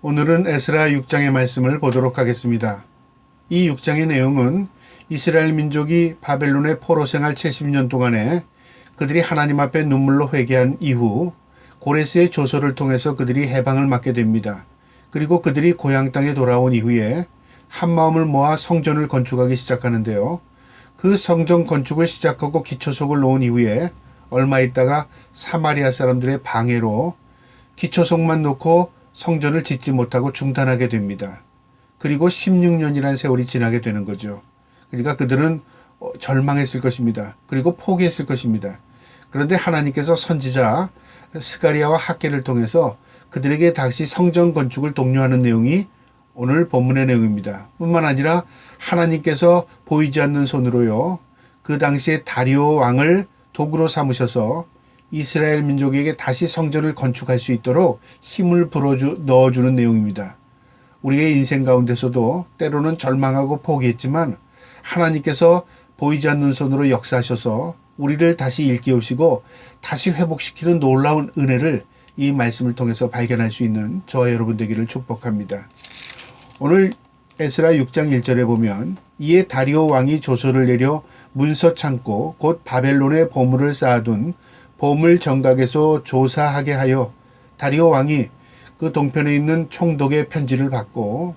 오늘은 에스라 6장의 말씀을 보도록 하겠습니다. 이 6장의 내용은 이스라엘 민족이 바벨론의 포로 생활 70년 동안에 그들이 하나님 앞에 눈물로 회개한 이후 고레스의 조서를 통해서 그들이 해방을 맞게 됩니다. 그리고 그들이 고향 땅에 돌아온 이후에 한마음을 모아 성전을 건축하기 시작하는데요. 그 성전 건축을 시작하고 기초석을 놓은 이후에 얼마 있다가 사마리아 사람들의 방해로 기초석만 놓고 성전을 짓지 못하고 중단하게 됩니다. 그리고 16년이라는 세월이 지나게 되는 거죠. 그러니까 그들은 절망했을 것입니다. 그리고 포기했을 것입니다. 그런데 하나님께서 선지자 스가랴와 학개를 통해서 그들에게 다시 성전 건축을 독려하는 내용이 오늘 본문의 내용입니다. 뿐만 아니라 하나님께서 보이지 않는 손으로요, 그 당시에 다리오 왕을 도구로 삼으셔서 이스라엘 민족에게 다시 성전을 건축할 수 있도록 힘을 넣어주는 내용입니다. 우리의 인생 가운데서도 때로는 절망하고 포기했지만 하나님께서 보이지 않는 손으로 역사하셔서 우리를 다시 일깨우시고 다시 회복시키는 놀라운 은혜를 이 말씀을 통해서 발견할 수 있는 저와 여러분 되기를 축복합니다. 오늘 에스라 6장 1절에 보면 이에 다리오 왕이 조서를 내려 문서 창고 곧 바벨론의 보물을 쌓아둔 보물 정각에서 조사하게 하여 다리오 왕이 그 동편에 있는 총독의 편지를 받고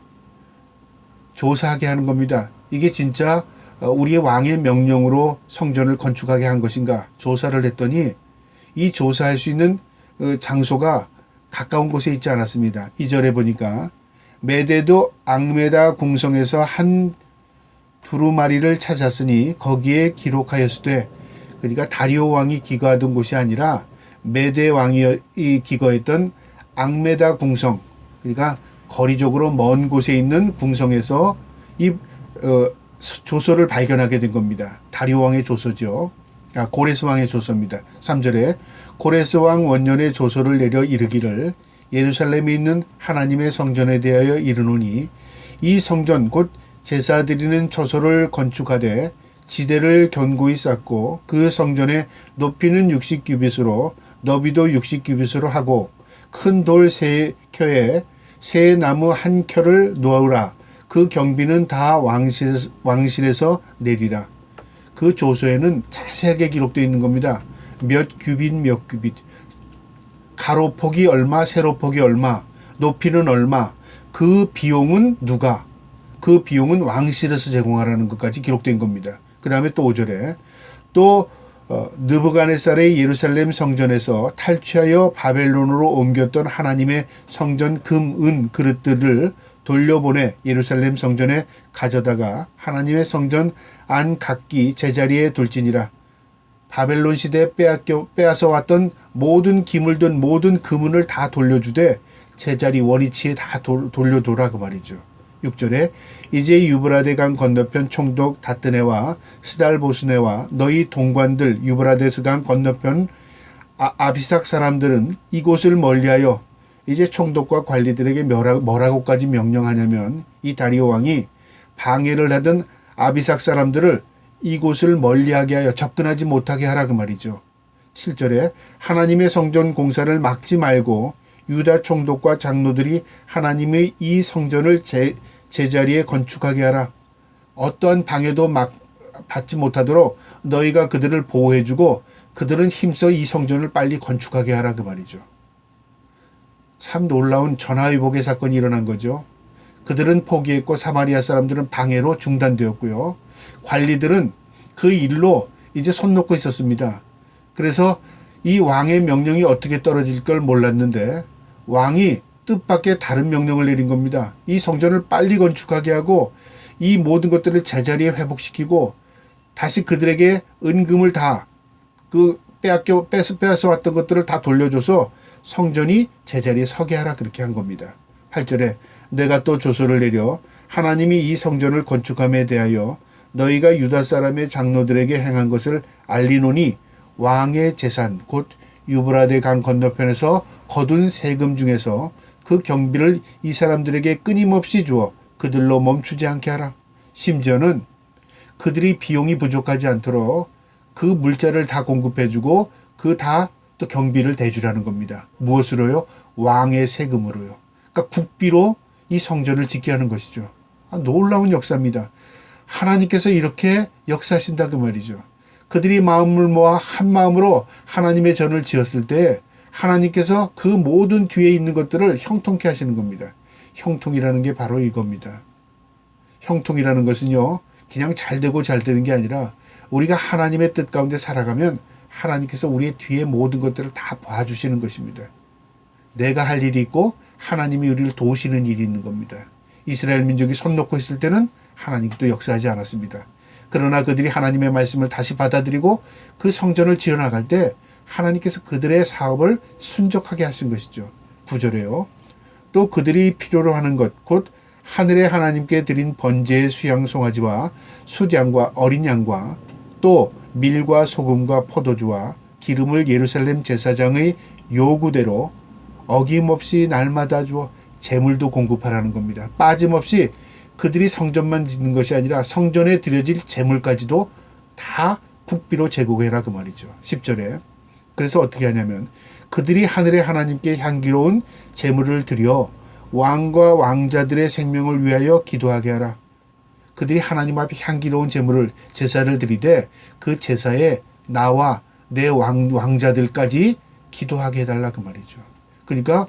조사하게 하는 겁니다. 이게 진짜 우리의 왕의 명령으로 성전을 건축하게 한 것인가 조사를 했더니 이 조사할 수 있는 장소가 가까운 곳에 있지 않았습니다. 2절에 보니까 메대도 앙메다 궁성에서 한 두루마리를 찾았으니 거기에 기록하였으되, 그러니까 다리오 왕이 기거하던 곳이 아니라 메대 왕이 기거했던 앙메다 궁성, 그러니까 거리적으로 먼 곳에 있는 궁성에서 이 조서를 발견하게 된 겁니다. 다리오 왕의 조서죠. 고레스 왕의 조서입니다. 3절에 고레스 왕 원년의 조서를 내려 이르기를 예루살렘에 있는 하나님의 성전에 대하여 이르노니 이 성전 곧 제사 드리는 처소를 건축하되 지대를 견고히 쌓고 그 성전의 높이는 60규빗으로 너비도 60규빗으로 하고 큰 돌 3켜에 새 나무 1켜를 놓으라. 그 경비는 다 왕실에서 내리라. 그 조서에는 자세하게 기록되어 있는 겁니다. 몇 규빗 몇 규빗, 가로폭이 얼마, 세로폭이 얼마, 높이는 얼마, 그 비용은 누가, 그 비용은 왕실에서 제공하라는 것까지 기록된 겁니다. 그 다음에 또 5절에 또 느부갓네살의 예루살렘 성전에서 탈취하여 바벨론으로 옮겼던 하나님의 성전 금, 은 그릇들을 돌려보내 예루살렘 성전에 가져다가 하나님의 성전 안 각기 제자리에 둘지니라. 바벨론 시대에 빼앗아 왔던 모든 기물든 모든 금은을 다 돌려주되 제자리 원위치에 다 돌려둬라 그 말이죠. 6절에 이제 유브라데 강 건너편 총독 다뜨네와 스달보스네와 너희 동관들 유브라데스 강 건너편 아비삭 사람들은 이곳을 멀리하여, 이제 총독과 관리들에게 뭐라고까지 명령하냐면 이 다리오 왕이 방해를 하던 아비삭 사람들을 이곳을 멀리하게 하여 접근하지 못하게 하라 그 말이죠. 7절에 하나님의 성전 공사를 막지 말고 유다 총독과 장로들이 하나님의 이 성전을 제자리에 건축하게 하라. 어떠한 방해도 받지 못하도록 너희가 그들을 보호해주고 그들은 힘써 이 성전을 빨리 건축하게 하라 그 말이죠. 참 놀라운 전화위복의 사건이 일어난 거죠. 그들은 포기했고 사마리아 사람들은 방해로 중단되었고요. 관리들은 그 일로 이제 손 놓고 있었습니다. 그래서 이 왕의 명령이 어떻게 떨어질 걸 몰랐는데 왕이 뜻밖의 다른 명령을 내린 겁니다. 이 성전을 빨리 건축하게 하고 이 모든 것들을 제자리에 회복시키고 다시 그들에게 은금을 다 빼앗아 왔던 것들을 다 돌려줘서 성전이 제자리에 서게 하라 그렇게 한 겁니다. 8절에 내가 또 조서를 내려 하나님이 이 성전을 건축함에 대하여 너희가 유다 사람의 장로들에게 행한 것을 알리노니 왕의 재산 곧 유브라데 강 건너편에서 거둔 세금 중에서 그 경비를 이 사람들에게 끊임없이 주어 그들로 멈추지 않게 하라. 심지어는 그들이 비용이 부족하지 않도록 그 물자를 다 공급해주고 그 다 또 경비를 대주라는 겁니다. 무엇으로요? 왕의 세금으로요. 그러니까 국비로 이 성전을 짓게 하는 것이죠. 놀라운 역사입니다. 하나님께서 이렇게 역사하신다 그 말이죠. 그들이 마음을 모아 한 마음으로 하나님의 전을 지었을 때 하나님께서 그 모든 뒤에 있는 것들을 형통케 하시는 겁니다. 형통이라는 게 바로 이겁니다. 형통이라는 것은요, 그냥 잘 되고 잘 되는 게 아니라 우리가 하나님의 뜻 가운데 살아가면 하나님께서 우리의 뒤에 모든 것들을 다 봐주시는 것입니다. 내가 할 일이 있고 하나님이 우리를 도우시는 일이 있는 겁니다. 이스라엘 민족이 손 놓고 있을 때는 하나님도 역사하지 않았습니다. 그러나 그들이 하나님의 말씀을 다시 받아들이고 그 성전을 지어나갈 때 하나님께서 그들의 사업을 순적하게 하신 것이죠. 9절에요. 또 그들이 필요로 하는 것, 곧 하늘의 하나님께 드린 번제의 수양 송아지와 수장과 어린 양과 또 밀과 소금과 포도주와 기름을 예루살렘 제사장의 요구대로 어김없이 날마다 주어 제물도 공급하라는 겁니다. 빠짐없이 그들이 성전만 짓는 것이 아니라 성전에 드려질 제물까지도 다 국비로 제공해라 그 말이죠. 10절에. 그래서 어떻게 하냐면 그들이 하늘의 하나님께 향기로운 제물을 드려 왕과 왕자들의 생명을 위하여 기도하게 하라. 그들이 하나님 앞에 향기로운 제물을 제사를 드리되 그 제사에 나와 내 왕자들까지 기도하게 해달라 그 말이죠. 그러니까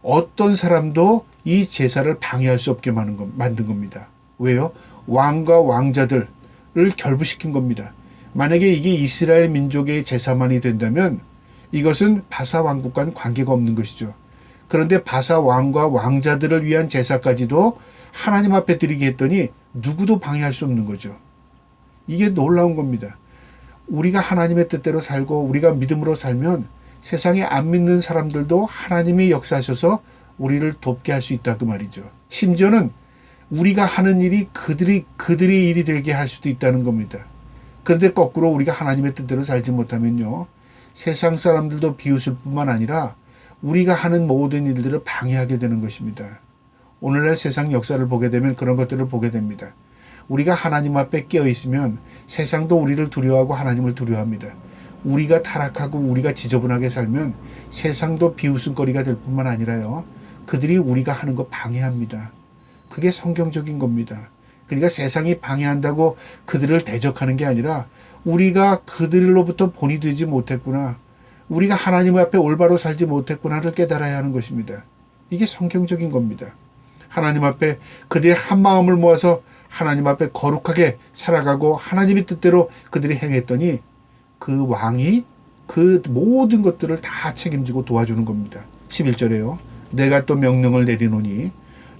어떤 사람도 이 제사를 방해할 수 없게 만든 겁니다. 왜요? 왕과 왕자들을 결부시킨 겁니다. 만약에 이게 이스라엘 민족의 제사만이 된다면 이것은 바사 왕국과는 관계가 없는 것이죠. 그런데 바사 왕과 왕자들을 위한 제사까지도 하나님 앞에 드리게 했더니 누구도 방해할 수 없는 거죠. 이게 놀라운 겁니다. 우리가 하나님의 뜻대로 살고 우리가 믿음으로 살면 세상에 안 믿는 사람들도 하나님이 역사하셔서 우리를 돕게 할 수 있다 그 말이죠. 심지어는 우리가 하는 일이 그들의 일이 되게 할 수도 있다는 겁니다. 그런데 거꾸로 우리가 하나님의 뜻대로 살지 못하면요, 세상 사람들도 비웃을 뿐만 아니라 우리가 하는 모든 일들을 방해하게 되는 것입니다. 오늘날 세상 역사를 보게 되면 그런 것들을 보게 됩니다. 우리가 하나님 앞에 깨어 있으면 세상도 우리를 두려워하고 하나님을 두려워합니다. 우리가 타락하고 우리가 지저분하게 살면 세상도 비웃음거리가 될 뿐만 아니라요, 그들이 우리가 하는 거 방해합니다. 그게 성경적인 겁니다. 그러니까 세상이 방해한다고 그들을 대적하는 게 아니라 우리가 그들로부터 본이 되지 못했구나, 우리가 하나님 앞에 올바로 살지 못했구나를 깨달아야 하는 것입니다. 이게 성경적인 겁니다. 하나님 앞에 그들이 한 마음을 모아서 하나님 앞에 거룩하게 살아가고 하나님의 뜻대로 그들이 행했더니 그 왕이 그 모든 것들을 다 책임지고 도와주는 겁니다. 11절에요. 내가 또 명령을 내리노니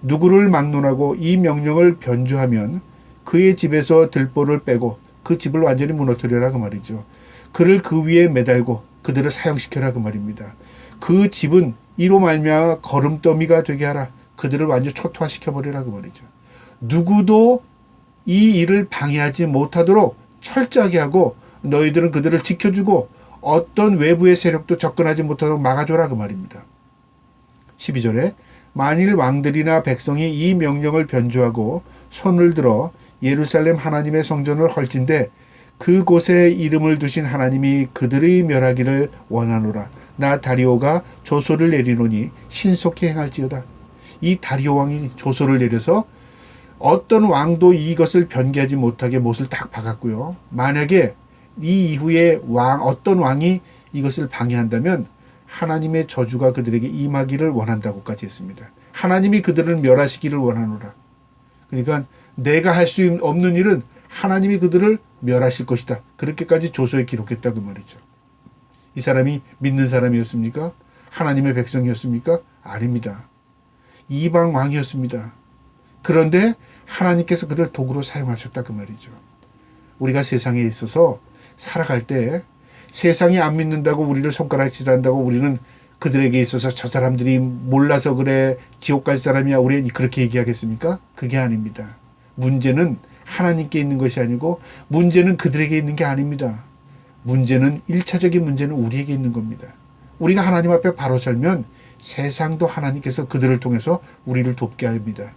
누구를 막론하고 이 명령을 변조하면 그의 집에서 들보를 빼고 그 집을 완전히 무너뜨려라 그 말이죠. 그를 그 위에 매달고 그들을 사형시켜라 그 말입니다. 그 집은 이로 말미암아 거름더미가 되게 하라. 그들을 완전 초토화시켜버리라 그 말이죠. 누구도 이 일을 방해하지 못하도록 철저하게 하고 너희들은 그들을 지켜주고 어떤 외부의 세력도 접근하지 못하도록 막아줘라 그 말입니다. 12절에 만일 왕들이나 백성이 이 명령을 변조하고 손을 들어 예루살렘 하나님의 성전을 헐진대 그곳에 이름을 두신 하나님이 그들의 멸하기를 원하노라. 나 다리오가 조소를 내리노니 신속히 행할지어다. 이 다리오 왕이 조소를 내려서 어떤 왕도 이것을 변개하지 못하게 못을 딱 박았고요. 만약에 이 이후에 어떤 왕이 이것을 방해한다면 하나님의 저주가 그들에게 임하기를 원한다고까지 했습니다. 하나님이 그들을 멸하시기를 원하노라. 그러니까 내가 할 수 없는 일은 하나님이 그들을 멸하실 것이다. 그렇게까지 조서에 기록했다 그 말이죠. 이 사람이 믿는 사람이었습니까? 하나님의 백성이었습니까? 아닙니다. 이방 왕이었습니다. 그런데 하나님께서 그를 도구로 사용하셨다 그 말이죠. 우리가 세상에 있어서 살아갈 때 세상이 안 믿는다고 우리를 손가락질한다고 우리는 그들에게 있어서 저 사람들이 몰라서 그래, 지옥 갈 사람이야, 우리 그렇게 얘기하겠습니까? 그게 아닙니다. 문제는 하나님께 있는 것이 아니고 문제는 그들에게 있는 게 아닙니다. 문제는 1차적인 문제는 우리에게 있는 겁니다. 우리가 하나님 앞에 바로 살면 세상도 하나님께서 그들을 통해서 우리를 돕게 합니다.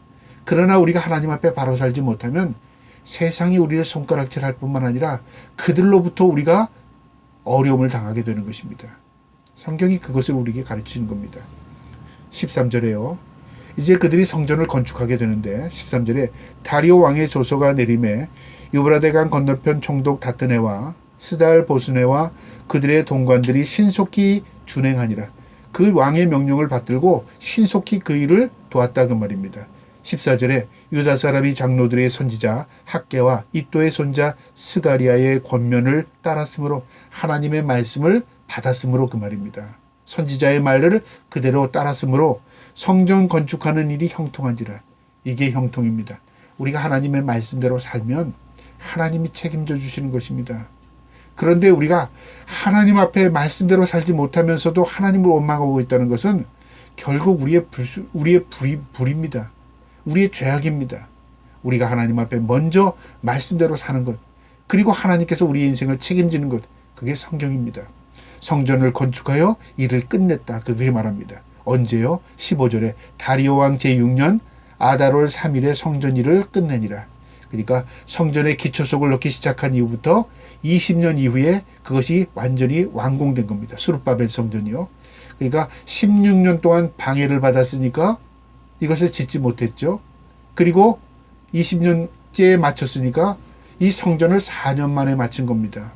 그러나 우리가 하나님 앞에 바로 살지 못하면 세상이 우리를 손가락질할 뿐만 아니라 그들로부터 우리가 어려움을 당하게 되는 것입니다. 성경이 그것을 우리에게 가르치는 겁니다. 13절에요. 이제 그들이 성전을 건축하게 되는데 13절에 다리오 왕의 조서가 내림에 유브라데강 건너편 총독 다트네와 스달 보스네와 그들의 동관들이 신속히 준행하니라. 그 왕의 명령을 받들고 신속히 그 일을 도왔다 그 말입니다. 14절에 유다 사람이 장로들의 선지자 학개와 이또의 손자 스가리아의 권면을 따랐으므로 하나님의 말씀을 받았으므로 그 말입니다. 선지자의 말을 그대로 따랐으므로 성전 건축하는 일이 형통한지라. 이게 형통입니다. 우리가 하나님의 말씀대로 살면 하나님이 책임져 주시는 것입니다. 그런데 우리가 하나님 앞에 말씀대로 살지 못하면서도 하나님을 원망하고 있다는 것은 결국 우리의 불입니다. 우리의 죄악입니다. 우리가 하나님 앞에 먼저 말씀대로 사는 것, 그리고 하나님께서 우리의 인생을 책임지는 것, 그게 성경입니다. 성전을 건축하여 일을 끝냈다. 그렇게 말합니다. 언제요? 15절에 다리오 왕 제6년 아달월 3일에 성전 일을 끝내니라. 그러니까 성전의 기초석을 넣기 시작한 이후부터 20년 이후에 그것이 완전히 완공된 겁니다. 수르바벨 성전이요. 그러니까 16년 동안 방해를 받았으니까 이것을 짓지 못했죠. 그리고 20년째에 마쳤으니까 이 성전을 4년 만에 마친 겁니다.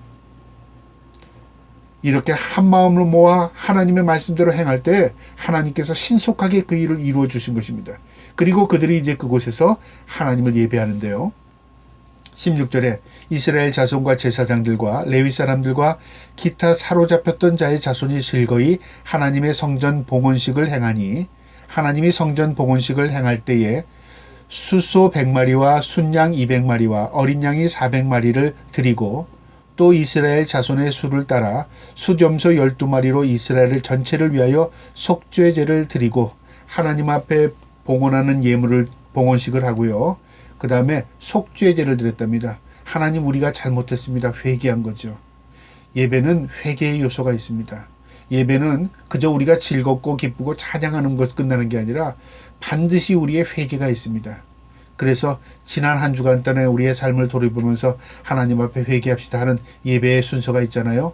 이렇게 한 마음으로 모아 하나님의 말씀대로 행할 때 하나님께서 신속하게 그 일을 이루어 주신 것입니다. 그리고 그들이 이제 그곳에서 하나님을 예배하는데요. 16절에 이스라엘 자손과 제사장들과 레위 사람들과 기타 사로잡혔던 자의 자손이 즐거이 하나님의 성전 봉헌식을 행하니, 하나님이 성전 봉헌식을 행할 때에 수소 100마리와 순양 200마리와 어린 양이 400마리를 드리고, 또 이스라엘 자손의 수를 따라 수점소 12마리로 이스라엘 전체를 위하여 속죄제를 드리고 하나님 앞에 봉헌하는 예물을 봉헌식을 하고요. 그 다음에 속죄제를 드렸답니다. 하나님, 우리가 잘못했습니다. 회개한 거죠. 예배는 회개의 요소가 있습니다. 예배는 그저 우리가 즐겁고 기쁘고 찬양하는 것 끝나는 게 아니라 반드시 우리의 회개가 있습니다. 그래서 지난 한 주간 동안에 우리의 삶을 돌아보면서 하나님 앞에 회개합시다 하는 예배의 순서가 있잖아요.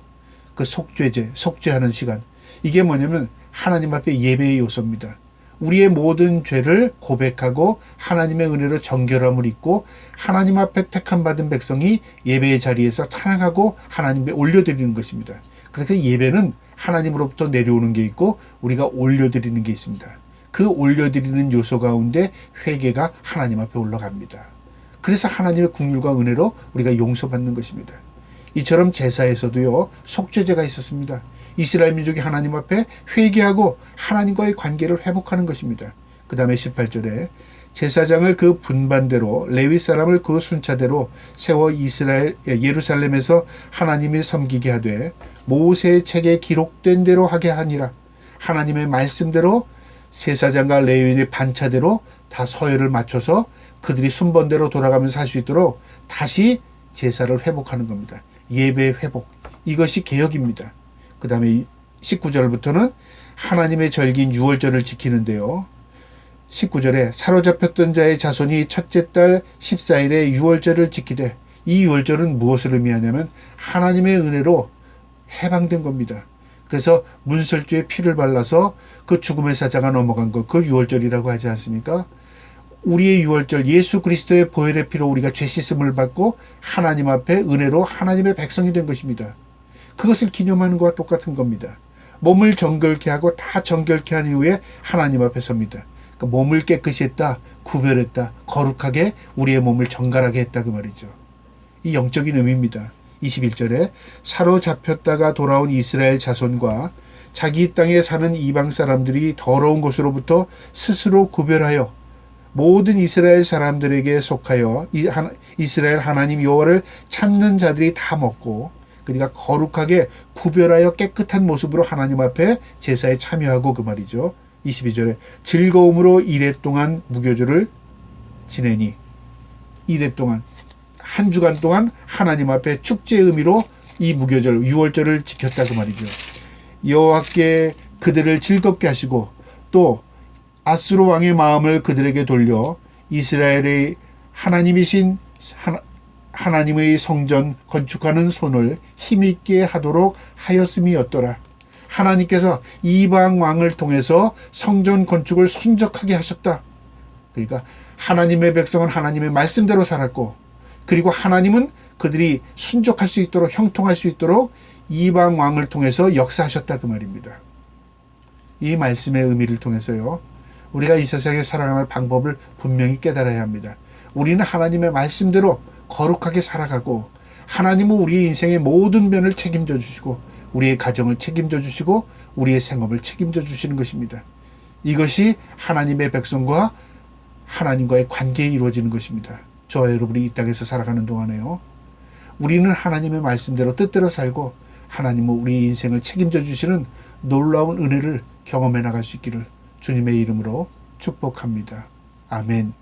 그 속죄제, 속죄하는 시간. 이게 뭐냐면 하나님 앞에 예배의 요소입니다. 우리의 모든 죄를 고백하고 하나님의 은혜로 정결함을 입고 하나님 앞에 택함 받은 백성이 예배의 자리에서 찬양하고 하나님께 올려드리는 것입니다. 그래서 예배는 하나님으로부터 내려오는 게 있고 우리가 올려드리는 게 있습니다. 그 올려드리는 요소 가운데 회개가 하나님 앞에 올라갑니다. 그래서 하나님의 긍휼과 은혜로 우리가 용서받는 것입니다. 이처럼 제사에서도요, 속죄제가 있었습니다. 이스라엘 민족이 하나님 앞에 회개하고 하나님과의 관계를 회복하는 것입니다. 그 다음에 18절에 제사장을 그 분반대로 레위 사람을 그 순차대로 세워 예루살렘에서 하나님을 섬기게 하되 모세의 책에 기록된 대로 하게 하니라. 하나님의 말씀대로 제사장과 레위인의 반차대로 다 서열을 맞춰서 그들이 순번대로 돌아가면서 할 수 있도록 다시 제사를 회복하는 겁니다. 예배의 회복. 이것이 개혁입니다. 그 다음에 19절부터는 하나님의 절기인 유월절을 지키는데요. 19절에 사로잡혔던 자의 자손이 첫째 달 14일에 유월절을 지키되, 이 유월절은 무엇을 의미하냐면 하나님의 은혜로 해방된 겁니다. 그래서 문설주에 피를 발라서 그 죽음의 사자가 넘어간 것, 그걸 유월절이라고 하지 않습니까? 우리의 유월절, 예수 그리스도의 보혈의 피로 우리가 죄 씻음을 받고 하나님 앞에 은혜로 하나님의 백성이 된 것입니다. 그것을 기념하는 것과 똑같은 겁니다. 몸을 정결케 하고 다 정결케 한 이후에 하나님 앞에 섭니다. 그러니까 몸을 깨끗이 했다, 구별했다, 거룩하게 우리의 몸을 정갈하게 했다 그 말이죠. 이 영적인 의미입니다. 21절에 사로잡혔다가 돌아온 이스라엘 자손과 자기 땅에 사는 이방 사람들이 더러운 것으로부터 스스로 구별하여 모든 이스라엘 사람들에게 속하여 이스라엘 하나님 여호와를 찾는 자들이 다 먹고, 그러니까 거룩하게 구별하여 깨끗한 모습으로 하나님 앞에 제사에 참여하고 그 말이죠. 22절에 즐거움으로 이레 동안 무교절을 지내니, 이레 동안 한 주간 동안 하나님 앞에 축제의 의미로 이 무교절 유월절을 지켰다 그 말이죠. 여호와께 그들을 즐겁게 하시고 또 아스로 왕의 마음을 그들에게 돌려 이스라엘의 하나님이신 하나님의 성전 건축하는 손을 힘있게 하도록 하였음이었더라. 하나님께서 이방 왕을 통해서 성전 건축을 순적하게 하셨다. 그러니까 하나님의 백성은 하나님의 말씀대로 살았고, 그리고 하나님은 그들이 순종할 수 있도록, 형통할 수 있도록 이방 왕을 통해서 역사하셨다, 그 말입니다. 이 말씀의 의미를 통해서요, 우리가 이 세상에 살아가는 방법을 분명히 깨달아야 합니다. 우리는 하나님의 말씀대로 거룩하게 살아가고, 하나님은 우리의 인생의 모든 면을 책임져 주시고, 우리의 가정을 책임져 주시고, 우리의 생업을 책임져 주시는 것입니다. 이것이 하나님의 백성과 하나님과의 관계에 이루어지는 것입니다. 저와 여러분이 이 땅에서 살아가는 동안에요, 우리는 하나님의 말씀대로 뜻대로 살고, 하나님은 우리의 인생을 책임져 주시는 놀라운 은혜를 경험해 나갈 수 있기를 주님의 이름으로 축복합니다. 아멘.